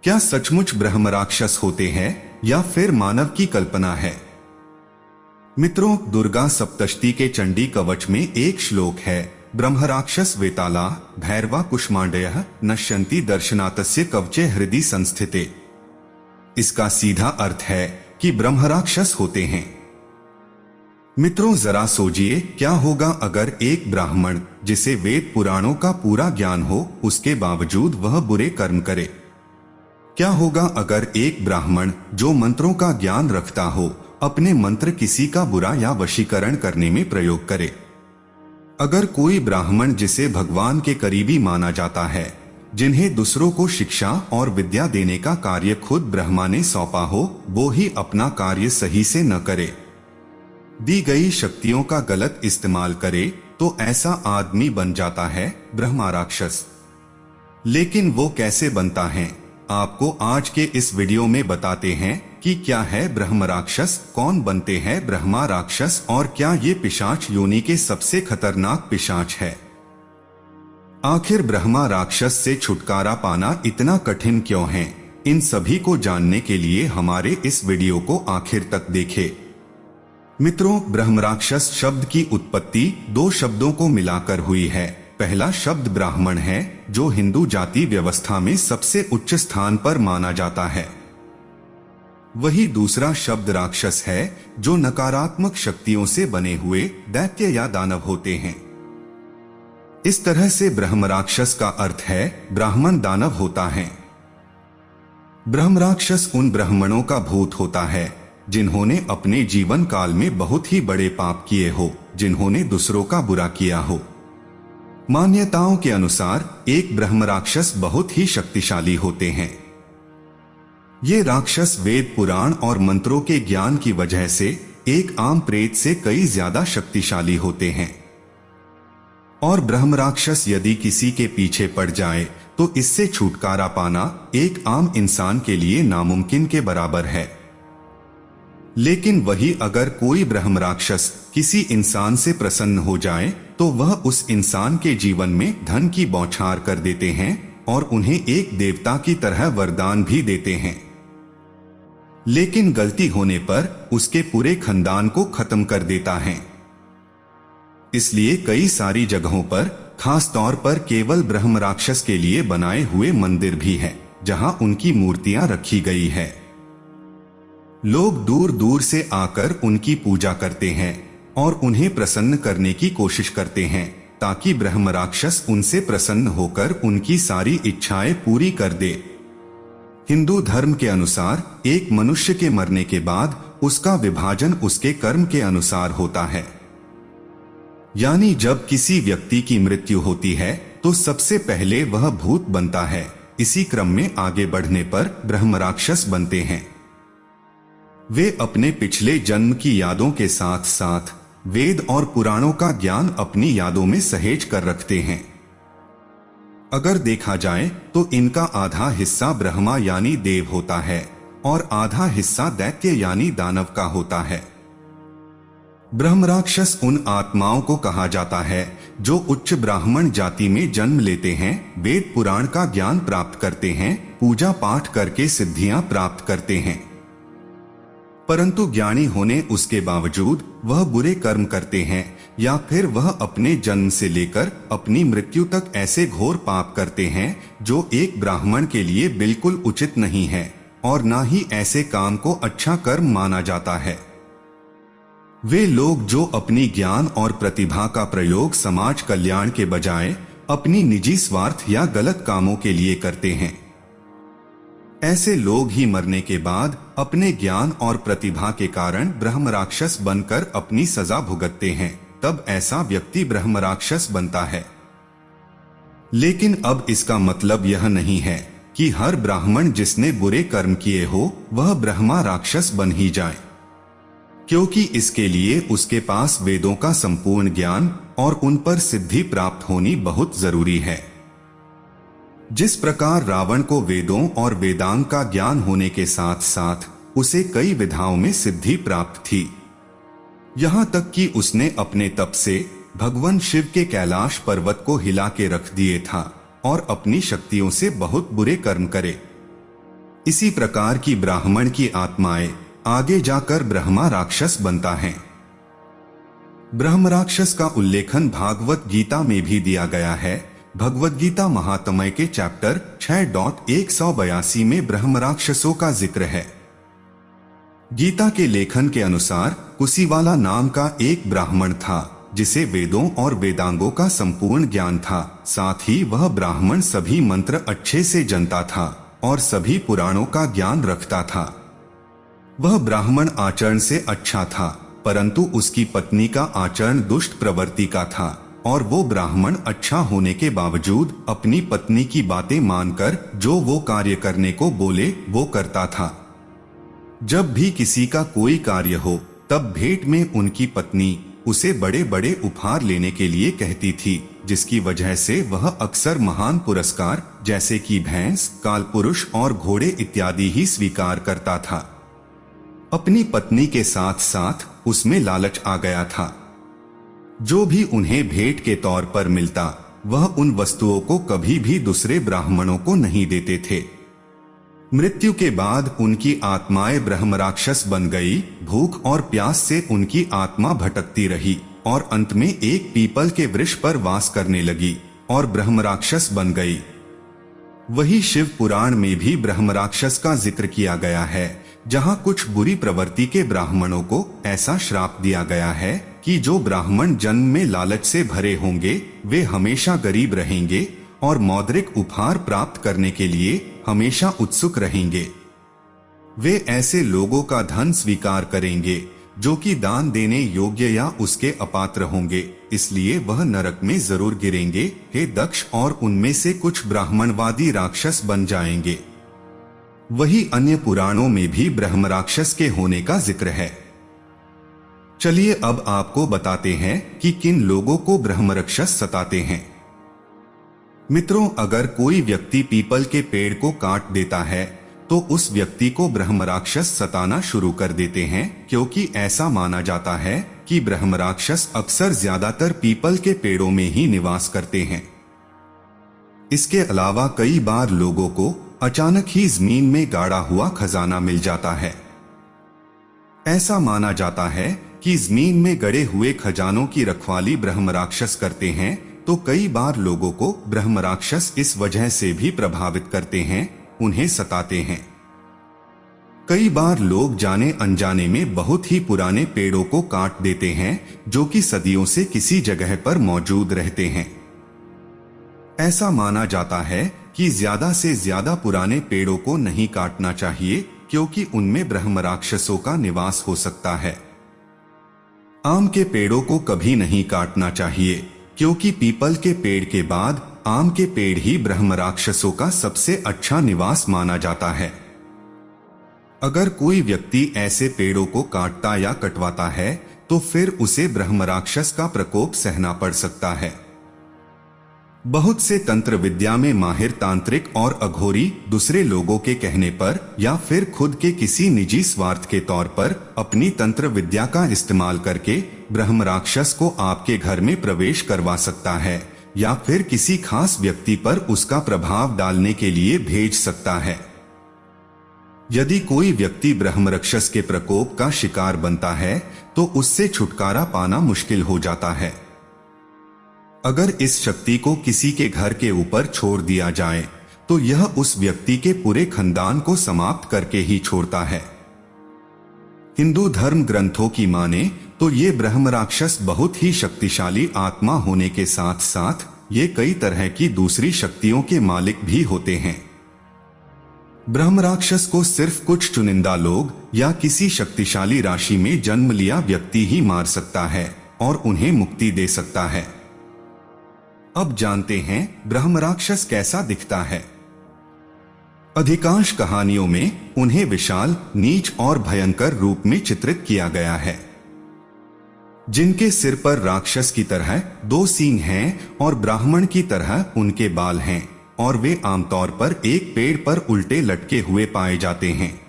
क्या सचमुच ब्रह्म राक्षस होते हैं या फिर मानव की कल्पना है? मित्रों, दुर्गा सप्तशती के चंडी कवच में एक श्लोक है, ब्रह्म राक्षस वेताला भैरवा कुष्मांडयः नश्यन्ति दर्शनातस्य कवचे हृदि संस्थिते। इसका सीधा अर्थ है कि ब्रह्म राक्षस होते हैं। मित्रों, जरा सोचिए, क्या होगा अगर एक ब्राह्मण जिसे वेद पुराणों का पूरा ज्ञान हो, उसके बावजूद वह बुरे कर्म करे? क्या होगा अगर एक ब्राह्मण जो मंत्रों का ज्ञान रखता हो, अपने मंत्र किसी का बुरा या वशीकरण करने में प्रयोग करे? अगर कोई ब्राह्मण जिसे भगवान के करीबी माना जाता है, जिन्हें दूसरों को शिक्षा और विद्या देने का कार्य खुद ब्रह्मा ने सौंपा हो, वो ही अपना कार्य सही से न करे, दी गई शक्तियों का गलत इस्तेमाल करे, तो ऐसा आदमी बन जाता है ब्रह्मा राक्षस। लेकिन वो कैसे बनता है, आपको आज के इस वीडियो में बताते हैं कि क्या है ब्रह्म राक्षस, कौन बनते हैं ब्रह्मा राक्षस और क्या ये पिशाच योनि के सबसे खतरनाक पिशाच है। आखिर ब्रह्मा राक्षस से छुटकारा पाना इतना कठिन क्यों है? इन सभी को जानने के लिए हमारे इस वीडियो को आखिर तक देखें। मित्रों, ब्रह्म राक्षस शब्द की उत्पत्ति दो शब्दों को मिलाकर हुई है। पहला शब्द ब्राह्मण है, जो हिंदू जाति व्यवस्था में सबसे उच्च स्थान पर माना जाता है। वही दूसरा शब्द राक्षस है, जो नकारात्मक शक्तियों से बने हुए दैत्य या दानव होते हैं। इस तरह से ब्रह्म राक्षस का अर्थ है ब्राह्मण दानव होता है। ब्रह्म राक्षस उन ब्राह्मणों का भूत होता है जिन्होंने अपने जीवन काल में बहुत ही बड़े पाप किए हो, जिन्होंने दूसरों का बुरा किया हो। मान्यताओं के अनुसार एक ब्रह्म राक्षस बहुत ही शक्तिशाली होते हैं। ये राक्षस वेद पुराण और मंत्रों के ज्ञान की वजह से एक आम प्रेत से कई ज्यादा शक्तिशाली होते हैं। और ब्रह्म राक्षस यदि किसी के पीछे पड़ जाए तो इससे छुटकारा पाना एक आम इंसान के लिए नामुमकिन के बराबर है। लेकिन वही अगर कोई ब्रह्म राक्षस किसी इंसान से प्रसन्न हो जाए तो वह उस इंसान के जीवन में धन की बौछार कर देते हैं और उन्हें एक देवता की तरह वरदान भी देते हैं। लेकिन गलती होने पर उसके पूरे खानदान को खत्म कर देता है। इसलिए कई सारी जगहों पर, खास तौर पर केवल ब्रह्म राक्षस के लिए बनाए हुए मंदिर भी हैं, जहां उनकी मूर्तियां रखी गई है। लोग दूर दूर से आकर उनकी पूजा करते हैं और उन्हें प्रसन्न करने की कोशिश करते हैं, ताकि ब्रह्म राक्षस उनसे प्रसन्न होकर उनकी सारी इच्छाएं पूरी कर दे। हिंदू धर्म के अनुसार एक मनुष्य के मरने के बाद उसका विभाजन उसके कर्म के अनुसार होता है। यानी जब किसी व्यक्ति की मृत्यु होती है तो सबसे पहले वह भूत बनता है। इसी क्रम में आगे बढ़ने पर ब्रह्म राक्षस बनते हैं। वे अपने पिछले जन्म की यादों के साथ साथ वेद और पुराणों का ज्ञान अपनी यादों में सहेज कर रखते हैं। अगर देखा जाए तो इनका आधा हिस्सा ब्रह्मा यानी देव होता है और आधा हिस्सा दैत्य यानी दानव का होता है। ब्रह्म राक्षस उन आत्माओं को कहा जाता है जो उच्च ब्राह्मण जाति में जन्म लेते हैं, वेद पुराण का ज्ञान प्राप्त करते हैं, पूजा पाठ करके सिद्धियां प्राप्त करते हैं, परंतु ज्ञानी होने उसके बावजूद वह बुरे कर्म करते हैं, या फिर वह अपने जन्म से लेकर अपनी मृत्यु तक ऐसे घोर पाप करते हैं जो एक ब्राह्मण के लिए बिल्कुल उचित नहीं है और ना ही ऐसे काम को अच्छा कर्म माना जाता है। वे लोग जो अपनी ज्ञान और प्रतिभा का प्रयोग समाज कल्याण के बजाय अपनी निजी स्वार्थ या गलत कामों के लिए करते हैं, ऐसे लोग ही मरने के बाद अपने ज्ञान और प्रतिभा के कारण ब्रह्म राक्षस बनकर अपनी सजा भुगतते हैं। तब ऐसा व्यक्ति ब्रह्म राक्षस बनता है। लेकिन अब इसका मतलब यह नहीं है कि हर ब्राह्मण जिसने बुरे कर्म किए हो वह ब्रह्मा राक्षस बन ही जाए, क्योंकि इसके लिए उसके पास वेदों का संपूर्ण ज्ञान और उन पर सिद्धि प्राप्त होनी बहुत जरूरी है। जिस प्रकार रावण को वेदों और वेदांग का ज्ञान होने के साथ साथ उसे कई विधाओं में सिद्धि प्राप्त थी, यहाँ तक कि उसने अपने तप से भगवान शिव के कैलाश पर्वत को हिला के रख दिए था और अपनी शक्तियों से बहुत बुरे कर्म करे। इसी प्रकार की ब्राह्मण की आत्माएं आगे जाकर ब्रह्मा राक्षस बनता है। ब्रह्म राक्षस का उल्लेखन भागवत गीता में भी दिया गया है। भगवत गीता महात्म्य के चैप्टर 6.182 में ब्रह्म राक्षसों का जिक्र है। गीता के लेखन के अनुसार कुशीवाला नाम का एक ब्राह्मण था जिसे वेदों और वेदांगों का संपूर्ण ज्ञान था। साथ ही वह ब्राह्मण सभी मंत्र अच्छे से जानता था और सभी पुराणों का ज्ञान रखता था। वह ब्राह्मण आचरण से अच्छा था, परंतु उसकी पत्नी का आचरण दुष्ट प्रवृत्ति का था और वो ब्राह्मण अच्छा होने के बावजूद अपनी पत्नी की बातें मानकर जो वो कार्य करने को बोले वो करता था। जब भी किसी का कोई कार्य हो तब भेंट में उनकी पत्नी उसे बड़े बड़े उपहार लेने के लिए कहती थी, जिसकी वजह से वह अक्सर महान पुरस्कार जैसे कि भैंस, कालपुरुष और घोड़े इत्यादि ही स्वीकार करता था। अपनी पत्नी के साथ साथ उसमें लालच आ गया था। जो भी उन्हें भेंट के तौर पर मिलता वह उन वस्तुओं को कभी भी दूसरे ब्राह्मणों को नहीं देते थे। मृत्यु के बाद उनकी आत्माएं ब्रह्म राक्षस बन गई। भूख और प्यास से उनकी आत्मा भटकती रही और अंत में एक पीपल के वृक्ष पर वास करने लगी और ब्रह्म राक्षस बन गई। वही शिव पुराण में भी ब्रह्म राक्षस का जिक्र किया गया है, जहां कुछ बुरी प्रवृत्ति के ब्राह्मणों को ऐसा श्राप दिया गया है कि जो ब्राह्मण जन्म में लालच से भरे होंगे वे हमेशा गरीब रहेंगे और मौद्रिक उपहार प्राप्त करने के लिए हमेशा उत्सुक रहेंगे। वे ऐसे लोगों का धन स्वीकार करेंगे जो कि दान देने योग्य या उसके अपात्र होंगे, इसलिए वह नरक में जरूर गिरेंगे। हे दक्ष, और उनमें से कुछ ब्राह्मणवादी राक्षस बन जाएंगे। वही अन्य पुराणों में भी ब्रह्म राक्षस के होने का जिक्र है। चलिए अब आपको बताते हैं कि किन लोगों को ब्रह्म राक्षस सताते हैं। मित्रों, अगर कोई व्यक्ति पीपल के पेड़ को काट देता है तो उस व्यक्ति को ब्रह्म राक्षस सताना शुरू कर देते हैं, क्योंकि ऐसा माना जाता है कि ब्रह्म राक्षस अक्सर ज्यादातर पीपल के पेड़ों में ही निवास करते हैं। इसके अलावा कई बार लोगों को अचानक ही जमीन में गाड़ा हुआ खजाना मिल जाता है। ऐसा माना जाता है कि जमीन में गड़े हुए खजानों की रखवाली ब्रह्म राक्षस करते हैं, तो कई बार लोगों को ब्रह्म राक्षस इस वजह से भी प्रभावित करते हैं, उन्हें सताते हैं। कई बार लोग जाने अनजाने में बहुत ही पुराने पेड़ों को काट देते हैं जो कि सदियों से किसी जगह पर मौजूद रहते हैं। ऐसा माना जाता है कि ज्यादा से ज्यादा पुराने पेड़ों को नहीं काटना चाहिए, क्योंकि उनमें ब्रह्म राक्षसों का निवास हो सकता है। आम के पेड़ों को कभी नहीं काटना चाहिए, क्योंकि पीपल के पेड़ के बाद आम के पेड़ ही ब्रह्म राक्षसों का सबसे अच्छा निवास माना जाता है। अगर कोई व्यक्ति ऐसे पेड़ों को काटता या कटवाता है तो फिर उसे ब्रह्म राक्षस का प्रकोप सहना पड़ सकता है। बहुत से तंत्र विद्या में माहिर तांत्रिक और अघोरी दूसरे लोगों के कहने पर या फिर खुद के किसी निजी स्वार्थ के तौर पर अपनी तंत्र विद्या का इस्तेमाल करके ब्रह्म राक्षस को आपके घर में प्रवेश करवा सकता है या फिर किसी खास व्यक्ति पर उसका प्रभाव डालने के लिए भेज सकता है। यदि कोई व्यक्ति ब्रह्म राक्षस के प्रकोप का शिकार बनता है तो उससे छुटकारा पाना मुश्किल हो जाता है। अगर इस शक्ति को किसी के घर के ऊपर छोड़ दिया जाए तो यह उस व्यक्ति के पूरे खानदान को समाप्त करके ही छोड़ता है। हिंदू धर्म ग्रंथों की माने तो ये ब्रह्म राक्षस बहुत ही शक्तिशाली आत्मा होने के साथ साथ ये कई तरह की दूसरी शक्तियों के मालिक भी होते हैं। ब्रह्म राक्षस को सिर्फ कुछ चुनिंदा लोग या किसी शक्तिशाली राशि में जन्म लिया व्यक्ति ही मार सकता है और उन्हें मुक्ति दे सकता है। अब जानते हैं ब्रह्म राक्षस कैसा दिखता है। अधिकांश कहानियों में उन्हें विशाल, नीच और भयंकर रूप में चित्रित किया गया है, जिनके सिर पर राक्षस की तरह 2 सींग हैं और ब्राह्मण की तरह उनके बाल हैं और वे आमतौर पर एक पेड़ पर उल्टे लटके हुए पाए जाते हैं।